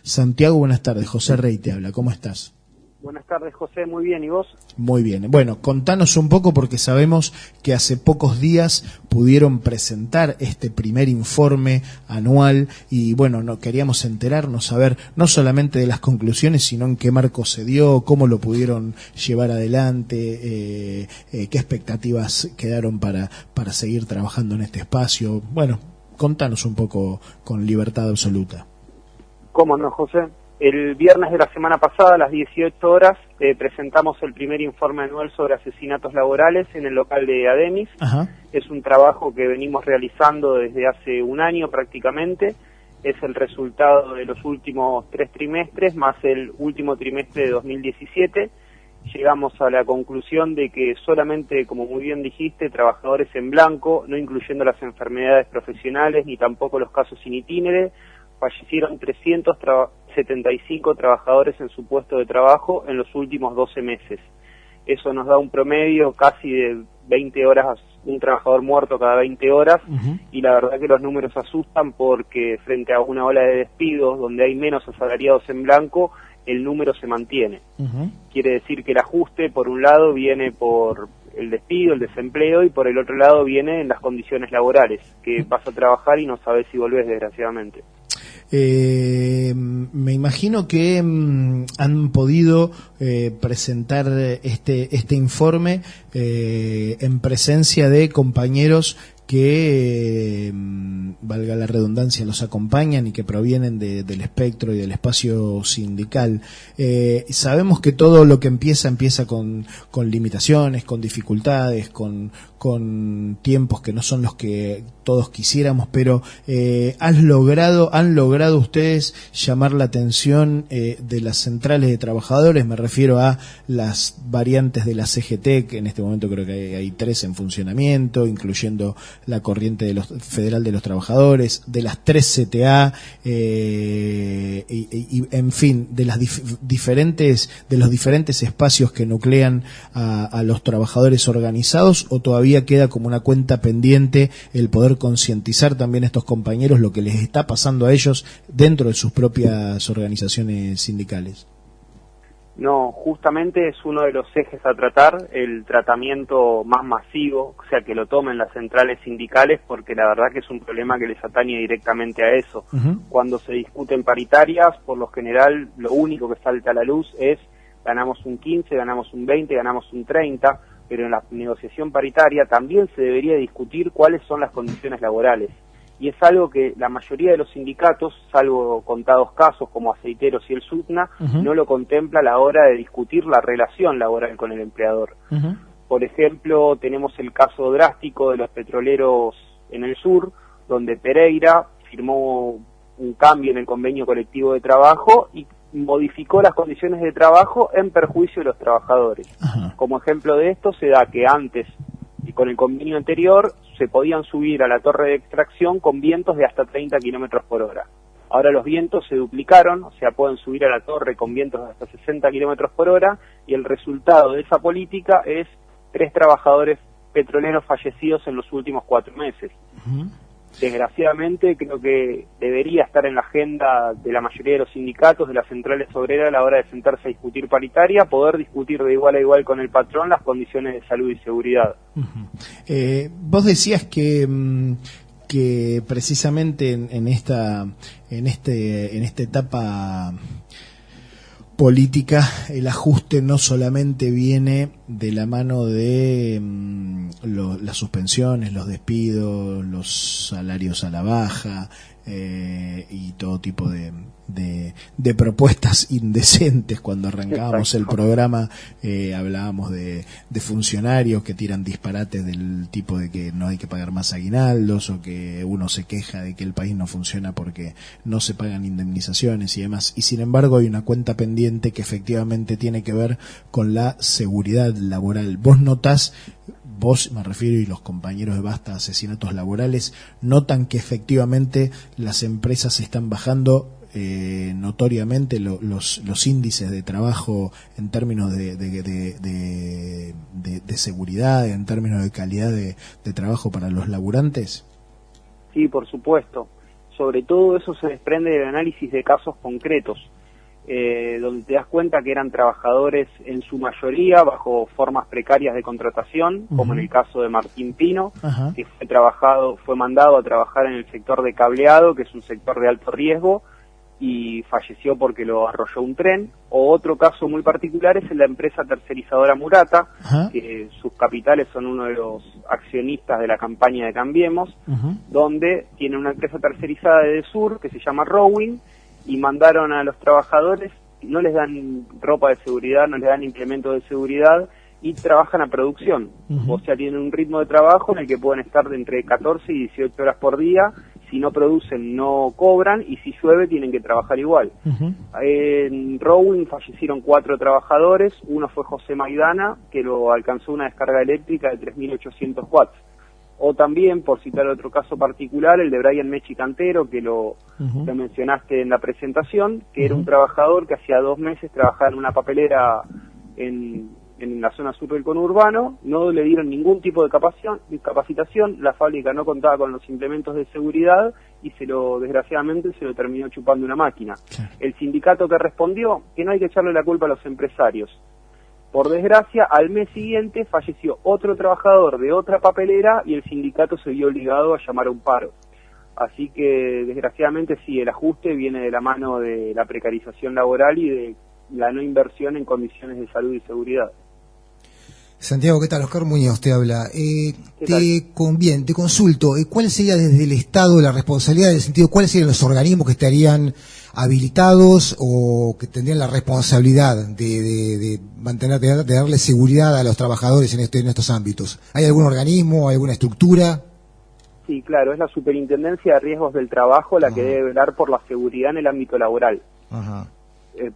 Santiago, buenas tardes. José Rey te habla. ¿Cómo estás? Buenas tardes, José. Muy bien. ¿Y vos? Muy bien. Bueno, contanos un poco porque sabemos que hace pocos días pudieron presentar este primer informe anual y bueno, queríamos enterarnos, saber no solamente de las conclusiones, sino en qué marco se dio, cómo lo pudieron llevar adelante, qué expectativas quedaron para seguir trabajando en este espacio. Bueno, contanos un poco con libertad absoluta. ¿Cómo no, José? El viernes de la semana pasada, a las 18 horas, presentamos el primer informe anual sobre asesinatos laborales en el local de Ademis. Ajá. Es un trabajo que venimos realizando desde hace un año prácticamente. Es el resultado de los últimos 3 trimestres, más el último trimestre de 2017. Llegamos a la conclusión de que solamente, como muy bien dijiste, trabajadores en blanco, no incluyendo las profesionales ni tampoco los casos in itinere, fallecieron 375 trabajadores en su puesto de trabajo en los últimos 12 meses. Eso nos da un promedio casi de 20 horas, un trabajador muerto cada 20 horas, y la verdad que los números asustan porque frente a una ola de despidos donde hay menos asalariados en blanco, el número se mantiene. Quiere decir que el ajuste, por un lado, viene por el despido, el desempleo, y por el otro lado viene en las condiciones laborales, que vas a trabajar y no sabes si volvés, desgraciadamente. Me imagino que han podido presentar este informe en presencia de compañeros que, valga la redundancia, los acompañan y que provienen del espectro y del espacio sindical. Sabemos que todo lo que empieza con limitaciones, con dificultades, con tiempos que no son los que todos quisiéramos, pero han logrado ustedes llamar la atención de las centrales de trabajadores. Me refiero a las variantes de la CGT, que en este momento creo que hay 3 en funcionamiento, incluyendo la corriente federal de los trabajadores, de las 3 CTA, y en fin, de los diferentes espacios que nuclean a los trabajadores organizados, o todavía queda como una cuenta pendiente el poder concientizar también a estos compañeros lo que les está pasando a ellos dentro de sus propias organizaciones sindicales. No, justamente es uno de los ejes a tratar, el tratamiento más masivo, o sea, que lo tomen las centrales sindicales, porque la verdad que es un problema que les atañe directamente a eso. Cuando se discuten paritarias, por lo general, lo único que salta a la luz es ganamos un 15, ganamos un 20, ganamos un 30, pero en la negociación paritaria también se debería discutir cuáles son las condiciones laborales. Y es algo que la mayoría de los sindicatos, salvo contados casos como Aceiteros y el SUTNA, no lo contempla a la hora de discutir la relación laboral con el empleador. Por ejemplo, tenemos el caso drástico de los petroleros en el sur, donde Pereira firmó un cambio en el convenio colectivo de trabajo y modificó las condiciones de trabajo en perjuicio de los trabajadores. Como ejemplo de esto se da que antes, y con el convenio anterior, se podían subir a la torre de extracción con vientos de hasta 30 kilómetros por hora. Ahora los vientos se duplicaron, o sea, pueden subir a la torre con vientos de hasta 60 kilómetros por hora, y el resultado de esa política es 3 trabajadores petroleros fallecidos en los últimos 4 meses. Desgraciadamente, creo que debería estar en la agenda de la mayoría de los sindicatos, de las centrales obreras, a la hora de sentarse a discutir paritaria, poder discutir de igual a igual con el patrón las condiciones de salud y seguridad. Vos decías que precisamente en esta etapa política, el ajuste no solamente viene de la mano de las suspensiones, los despidos, los salarios a la baja, y todo tipo de propuestas indecentes. Cuando arrancábamos el programa hablábamos de funcionarios que tiran disparates del tipo de que no hay que pagar más aguinaldos, o que uno se queja de que el país no funciona porque no se pagan indemnizaciones y demás, y sin embargo hay una cuenta pendiente que efectivamente tiene que ver con la seguridad laboral. ¿Vos notás, vos me refiero, y los compañeros de Basta Asesinatos Laborales, notan que efectivamente las empresas están bajando notoriamente los índices de trabajo en términos de seguridad, en términos de calidad de trabajo para los laburantes? Sí, por supuesto. sobre todo eso se desprende del análisis de casos concretos, donde te das cuenta que eran trabajadores en su mayoría bajo formas precarias de contratación, como en el caso de Martín Pino, que fue mandado a trabajar en el sector de cableado, que es un sector de alto riesgo, y falleció porque lo arrolló un tren. O otro caso muy particular es el de la empresa tercerizadora Murata, que sus capitales son uno de los accionistas de la campaña de Cambiemos, donde tiene una empresa tercerizada de Sur que se llama Rowing, y mandaron a los trabajadores, no les dan ropa de seguridad, no les dan implementos de seguridad, y trabajan a producción. O sea, tienen un ritmo de trabajo en el que pueden estar de entre 14 y 18 horas por día. Si no producen, no cobran, y si llueve, tienen que trabajar igual. En Rowing fallecieron 4 trabajadores. Uno fue José Maidana, que lo alcanzó una descarga eléctrica de 3.800 watts. O también, por citar otro caso particular, el de Brian Mechi Cantero, que lo mencionaste en la presentación, que era un trabajador que hacía 2 meses trabajaba en una papelera en la zona sur del conurbano. No le dieron ningún tipo de capacitación, la fábrica no contaba con los implementos de seguridad y desgraciadamente se lo terminó chupando una máquina. Claro. El sindicato que respondió, que no hay que echarle la culpa a los empresarios. Por desgracia, al mes siguiente falleció otro trabajador de otra papelera y el sindicato se vio obligado a llamar a un paro. Así que, desgraciadamente, sí, el ajuste viene de la mano de la precarización laboral y de la no inversión en condiciones de salud y seguridad. Santiago, ¿qué tal? Oscar Muñoz te habla. Te consulto, ¿cuál sería desde el Estado la responsabilidad, en el sentido, cuáles serían los organismos que estarían habilitados o que tendrían la responsabilidad de mantener, de darle seguridad a los trabajadores en estos ámbitos? ¿Hay algún organismo, alguna estructura? Sí, claro, es la Superintendencia de Riesgos del Trabajo la que debe velar por la seguridad en el ámbito laboral.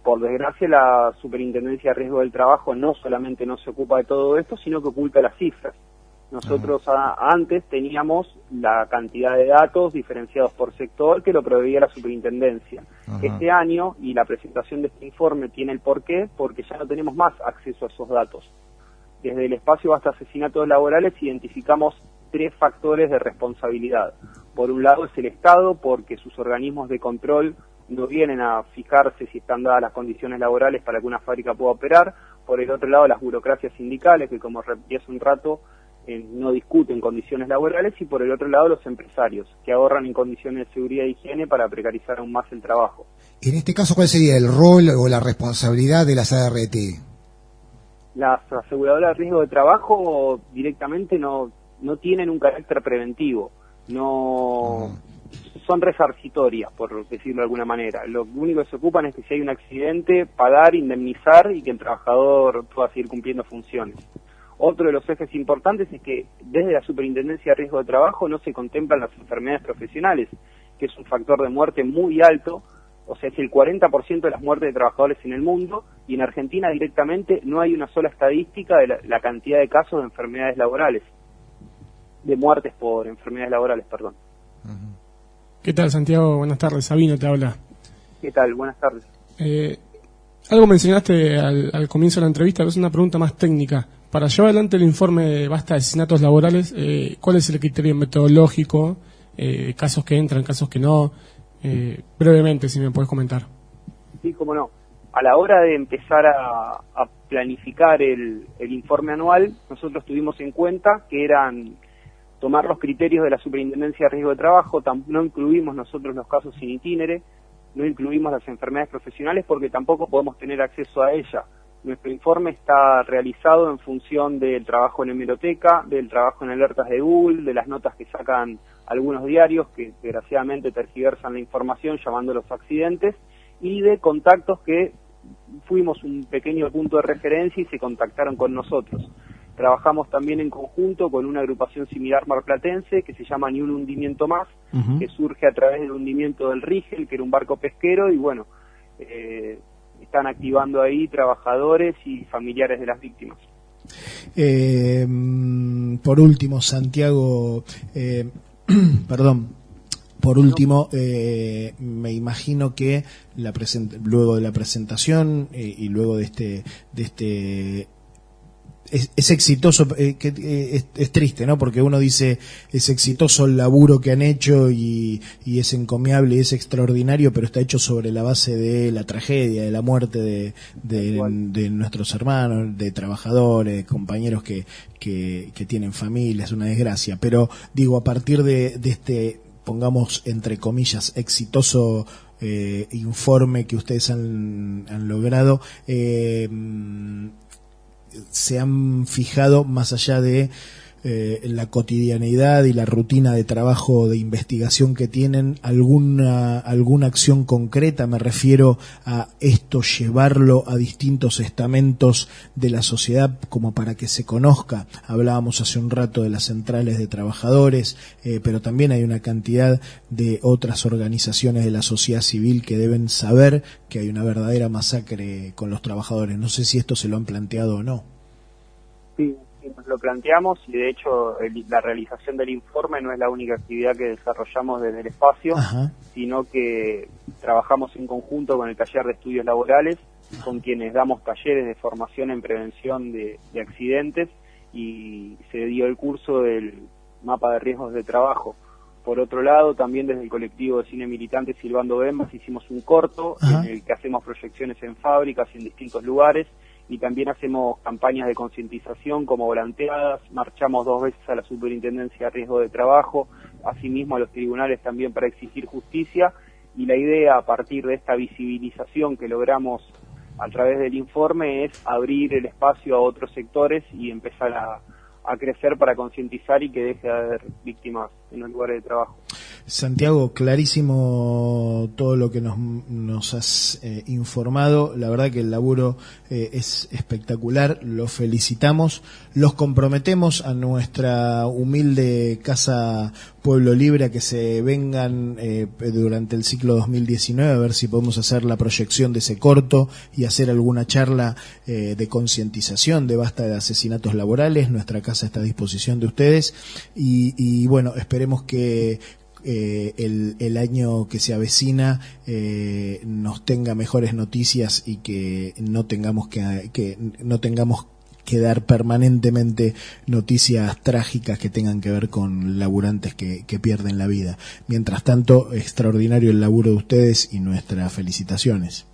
Por desgracia, la Superintendencia de Riesgo del Trabajo no solamente no se ocupa de todo esto, sino que oculta las cifras. Nosotros antes teníamos la cantidad de datos diferenciados por sector que lo proveía la Superintendencia. Este año, y la presentación de este informe tiene el porqué, porque ya no tenemos más acceso a esos datos. Desde el espacio hasta asesinatos laborales identificamos 3 factores de responsabilidad. Por un lado es el Estado, porque sus organismos de control no vienen a fijarse si están dadas las condiciones laborales para que una fábrica pueda operar. Por el otro lado, las burocracias sindicales, que como repetí hace un rato, no discuten condiciones laborales. Y por el otro lado, los empresarios, que ahorran en condiciones de seguridad e higiene para precarizar aún más el trabajo. En este caso, ¿cuál sería el rol o la responsabilidad de las ART? Las aseguradoras de riesgo de trabajo directamente no tienen un carácter preventivo. Son resarcitorias, por decirlo de alguna manera. Lo único que se ocupan es que si hay un accidente, pagar, indemnizar y que el trabajador pueda seguir cumpliendo funciones. Otro de los ejes importantes es que desde la Superintendencia de Riesgo de Trabajo no se contemplan las enfermedades profesionales, que es un factor de muerte muy alto. O sea, es el 40% de las muertes de trabajadores en el mundo, y en Argentina directamente no hay una sola estadística de la cantidad de casos de enfermedades laborales, de muertes por enfermedades laborales, perdón. ¿Qué tal, Santiago? Buenas tardes. Sabino te habla. ¿Qué tal? Buenas tardes. Algo mencionaste al comienzo de la entrevista, pero es una pregunta más técnica. Para llevar adelante el informe de basta de asesinatos laborales, ¿cuál es el criterio metodológico? Casos que entran, casos que no. Brevemente, si me puedes comentar. Sí, cómo no. A la hora de empezar a planificar el informe anual, nosotros tuvimos en cuenta que eran tomar los criterios de la Superintendencia de Riesgo de Trabajo. No incluimos nosotros los casos sin itinere, no incluimos las enfermedades profesionales porque tampoco podemos tener acceso a ella. Nuestro informe está realizado en función del trabajo en hemeroteca, del trabajo en alertas de Google, de las notas que sacan algunos diarios que desgraciadamente tergiversan la información llamando los accidentes, y de contactos que fuimos un pequeño punto de referencia y se contactaron con nosotros. Trabajamos también en conjunto con una agrupación similar marplatense que se llama Ni un hundimiento más, que surge a través del hundimiento del Rigel, que era un barco pesquero, y bueno, están activando ahí trabajadores y familiares de las víctimas. Por último, Santiago, por último, me imagino que luego de la presentación y luego de este es exitoso, es triste, ¿no? Porque uno dice, es exitoso el laburo que han hecho y es encomiable y es extraordinario, pero está hecho sobre la base de la tragedia, de la muerte de nuestros hermanos, de trabajadores, compañeros que tienen familias, una desgracia. Pero digo, a partir de este, pongamos entre comillas, exitoso informe que ustedes han logrado, se han fijado, más allá de la cotidianeidad y la rutina de trabajo de investigación que tienen, alguna acción concreta? Me refiero a esto, llevarlo a distintos estamentos de la sociedad como para que se conozca. Hablábamos hace un rato de las centrales de trabajadores, pero también hay una cantidad de otras organizaciones de la sociedad civil que deben saber que hay una verdadera masacre con los trabajadores. No sé si esto se lo han planteado o no. Sí, nos lo planteamos, y de hecho la realización del informe no es la única actividad que desarrollamos desde el espacio. Ajá. Sino que trabajamos en conjunto con el taller de estudios laborales, con quienes damos talleres de formación en prevención de accidentes, y se dio el curso del mapa de riesgos de trabajo. Por otro lado, también desde el colectivo de cine militante Silbando Bembas hicimos un corto. Ajá. En el que hacemos proyecciones en fábricas y en distintos lugares, y también hacemos campañas de concientización como volanteadas. Marchamos 2 veces a la Superintendencia de Riesgo de Trabajo, asimismo a los tribunales también para exigir justicia, y la idea, a partir de esta visibilización que logramos a través del informe, es abrir el espacio a otros sectores y empezar a crecer para concientizar y que deje de haber víctimas en los lugares de trabajo. Santiago, clarísimo todo lo que nos has informado. La verdad que el laburo es espectacular, los felicitamos, los comprometemos a nuestra humilde Casa Pueblo Libre a que se vengan durante el ciclo 2019, a ver si podemos hacer la proyección de ese corto y hacer alguna charla de concientización de basta de asesinatos laborales. Nuestra casa está a disposición de ustedes, y bueno, esperemos que el año que se avecina nos tenga mejores noticias y que no tengamos que dar permanentemente noticias trágicas que tengan que ver con laburantes que pierden la vida. Mientras tanto, extraordinario el laburo de ustedes y nuestras felicitaciones.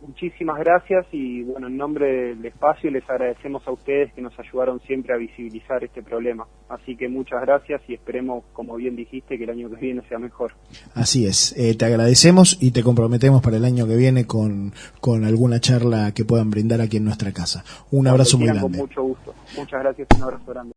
Muchísimas gracias, y bueno, en nombre del espacio les agradecemos a ustedes que nos ayudaron siempre a visibilizar este problema. Así que muchas gracias, y esperemos, como bien dijiste, que el año que viene sea mejor. Así es, te agradecemos y te comprometemos para el año que viene con alguna charla que puedan brindar aquí en nuestra casa. Un abrazo muy grande. Con mucho gusto. Muchas gracias, un abrazo grande.